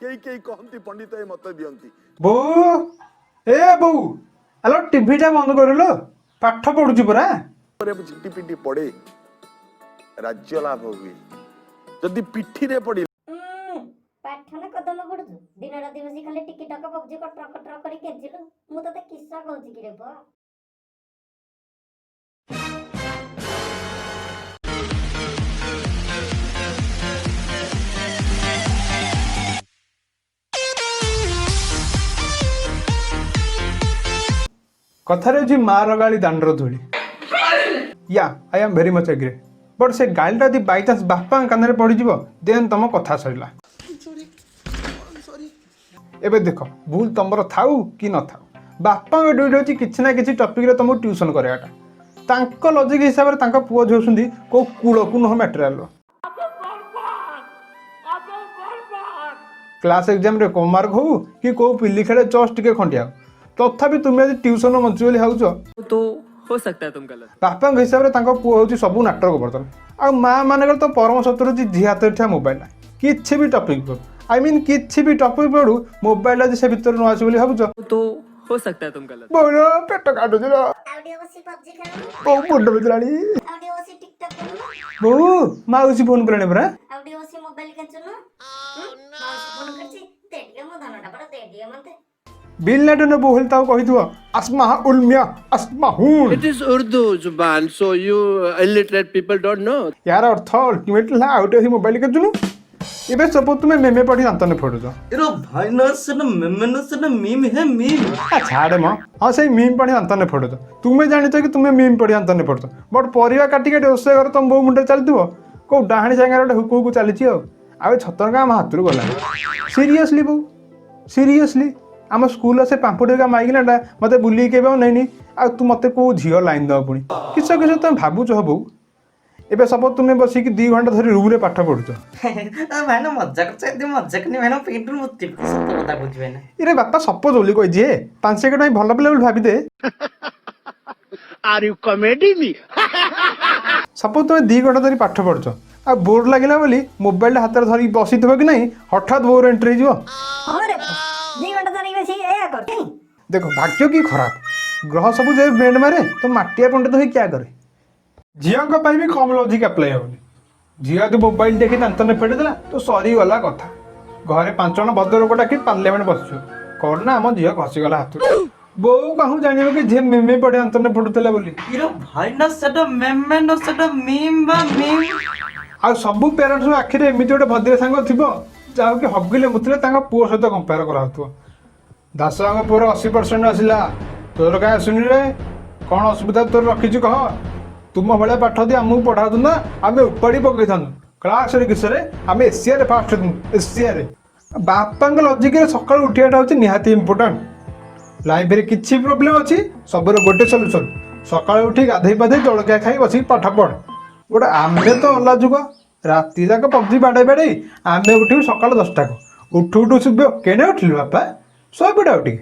केही कहती पंडित ए मत दियंती बो ए बो हेलो टीवीटा बंद करलो पाठ पढुची परा पर झिटी पिटी पड़े राज्य लाभ हुए जदि पिठी रे पड़ी ପାଠନା କଦମ ପଡୁଛୁ ଦିନ ରାତି ବସି ଖାଲି ଟିକି ଟକ ପବଜି କଟର କଟର କରି କେଞ୍ଚିଲୁ ମୁଁ ତତେ କିସ କହୁଛି କି ରେ ପୁଅ कथारे होची मार गाली दांडर धूली या I am very much agree but say गालीटा यदि बाई चान्स बापा कान पड़ देन तुम कथा सरला एबे देख भूल तुमर थाऊ कि न थाऊ बापा ड्यूटी होची किछि ना किछि टॉपिक रे तुमको ट्यूशन कराटा तांको लॉजिक हिसाब से तांको पुओ जोसुंदी को कूल को न मटेरियल क्लास एग्जाम रे को मार्क हो कि को पिल्ली खेड़े जस्ट टिके खंडिया तथापि तुम यदि ट्यूशन मंत्री बोली हाउच तो हो सकता है तुम गलत बापा हिसाब से पुओ हूँ सब नाटक बर्तन आ माँ मान तो परम शत्रु हूँ झी हाथ ठिया मोबाइल किसी भी टॉपिक पढ़ू आई मीन किसी भी टॉपिक पढ़ू मोबाइल आज से भीतर न आस भावुच तो हो सकता है तुम गलत बोल पेट काटुच ଆଉଡିଓ ବସି ପବଜି ଖେଳୁ बो मुंड बितलाणी ଆଉଡିଓ ବସି टिकटॉक କରୁ बो माउसी फोन कलाणी परा ଆଉଡିଓ ବସି ମୋବାଇଲ କେଞ୍ଚୁନୁ ଫୋନ କରିଛି ଦେ ଟିକେ ମୋ ଧନଟା ପରା ଦେ ଟିକେ ମତେ बिल लाटन बोल ताऊ कही अस्मा उल्मिया अस्माहुन It is Urdu Zuban, so you illiterate people don't know. यार अर्थ अल्टीमेट ला आउट ही मोबाइल के जुनु इबे सपोज तुम मेमे पढ़ी जानतने पढ़ुछ एरो भाई न सेना मेमेन सेना मीम है मीम आ छाड़े म हाँ से मीम पढ़ी जानतने पढ़ुछ तुम्हें जानिछ कि तुम्हें मीम पढ़ी जानतने पढ़ुछ बट परिवा काटी काटी ओसे घर तुम बो मुंडे चलथिबो को डाहाणी सांगार गोटे हुकु हुकु चलीछि आ छतर गाम हातरू गला सीरियसली बो सीरियसली आम स्कूल से पांपुड़ी का माइकिना मत बुल के नहीं आ तू मत को झील लाइन दब पुणी किस किस तुम भावुच हबू एबे सपोज तुम्हें बसिक 2 घंटा धरी रूम रे पाठ पढ़ुछ भाई ना मजाक करछ मजाक नहीं भाई ना पेट में मुत्ती सत बता बुझ भाई ना इरे बापा सपोज बोली कहि जे 5 सेकंड में भल पिला भाबी दे Are you comedy me? Suppose तुम्हें 2 घंटा धरी पाठ पढ़ुछ आ बोर लागिला बोली मोबाइल हाथ रे धरी बसिथबो कि नहीं हठात बोर एंट्री जीवो अरे 2 घंटा धरी बसी ए कर देखो भाग्य की खराब ग्रह सब जे बेंड मारे तो माटिया पंडित होई क्या करे झील भी कम लॉजिक अप्लाई होनी झील तो मोबाइल देखी दांतने फेटेदेला तो सरी गला कथा घरे 5 जन बद लोक डाकी पार्लियामेंट बसछु कौन ना आम झील खसीगला हाथ बो कहूँ जानियो कि झी मेमे पड़े दांतने फेटुला बोली एरो भाई ना सेटा मेमेन सेटा मीम बा मीम आ सब पेरेंट्स आखिरे एमती गोटे भद्र सांग थी जहाँकि हगिले मुतले पुओ सहित कंपेयर कराउथो दास पुअर 80% आसला तोर क्या आसुनी रे कौन असुविधा तोर रखी कह तुम भाया पाठ दी आमको पढ़ाऊ ना आम उपाड़ी पकई था क्लास किसरे आम एशिया फास्ट एशिया बापा लजिक सका उठा हूँ निहाती इंपोर्टाट लाइफ में किसी प्रोब्लेम अच्छी सब गोटे सल्यूसन सका उठी गाधे पाधे जलखिया खाई बस पाठ पढ़ गोटे आम तो अल्ला जुग राति जाक पबजी बाड़े बाड़े आम उठू सका 10टा को उठू उठू शुभ केने उठिलु बापा शोए पड़ आउ टे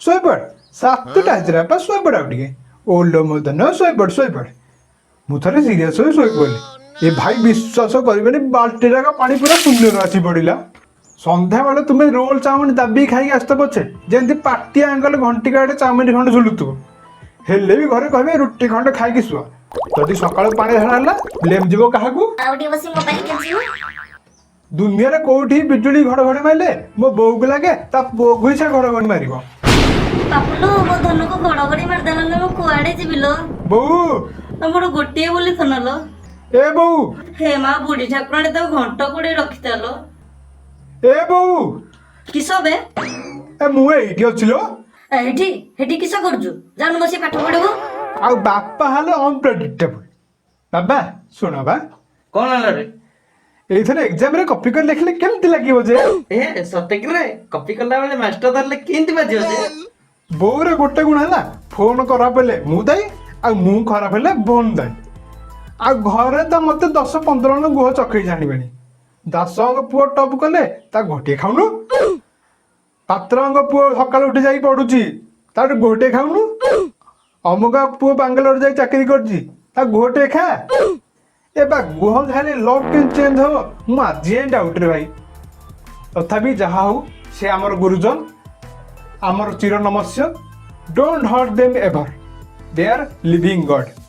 शोए पड़ 7टा आज बापा शोए पड़ आउ टे ओलो मदन शोए पड़ मुझे सीरीयस हो शोए पड़े ये भाई विश्वास करें बाल्टी जाक पानी पूरा शून्य आसी पड़ा सन्ध्या बेले तुम्हें रोल चाउमिन दाबी खाई आसत पछे जमी पार्टी आंगल घंटी गाड़े चाउमिन खंडे झुलुथु हेले भी घरे कहे रुटी खंडे खाई शुआ जदि सका पानी ढाला ब्लेम जीव क्या ଆଉଡିଓ ବସି ମୋବାଇଲ କେଞ୍ଚୁନୁ दुनिया रे कोठी बिजुली घड़घड़ी मारे मो बो को लगे ता बो को ही से घड़घड़ी मार ପାପୁଲୁ ମୋ ଧନକୁ ଘଡଘଡି ମାରିଦେଲା ମୁଁ କୁଆଡେ ଯିବିଲୋ बो ତମର ଗୋଟିଏ ବୋଲି ଧନଲୋ ए बो ହେ ମା ବୁଢୀ ଠାକୁରାଣୀ ତ ଘଣ୍ଟ କୋଡି ରଖିତାଲୋ ए बो କିସ ବେ ए मु एठी अछिलो ଏଠି ହେଠି କିସ କରୁଛୁ ଜାନୁ ବସି ପାଠ ପଢିବୁ आ बापा हाले अनप्रेडिक्टेबल बाबा सुनो बा कौन आला रे एथरे एग्जाम रे कॉपी कर लिखले केमति लागियो जे ए सत्यक रे कॉपी करला बेले मास्टर धरले केंति बाजियो जे बोरे गोटे गुण है फोन खराब हेले मु दाई आ मु खराब हेले बोन दाई आ घरे तो मते 10-15 जन गुह चकई जानिबेनी 10 पुओ टप कले ता घोटे खाउनु पात्र पुओ सकाल उठी जाई पडुची तार घोटे खाउनु अमुका पुओ बांग्लोर जाई चाकरी करची ता घोटे खा ए बा गुह खाली लॉक के चेंज हो मु आज डाउट रे भाई तथापि जहा हो से आमर गुरुजन आमर चिर नमस्य don't hurt them ever they are living God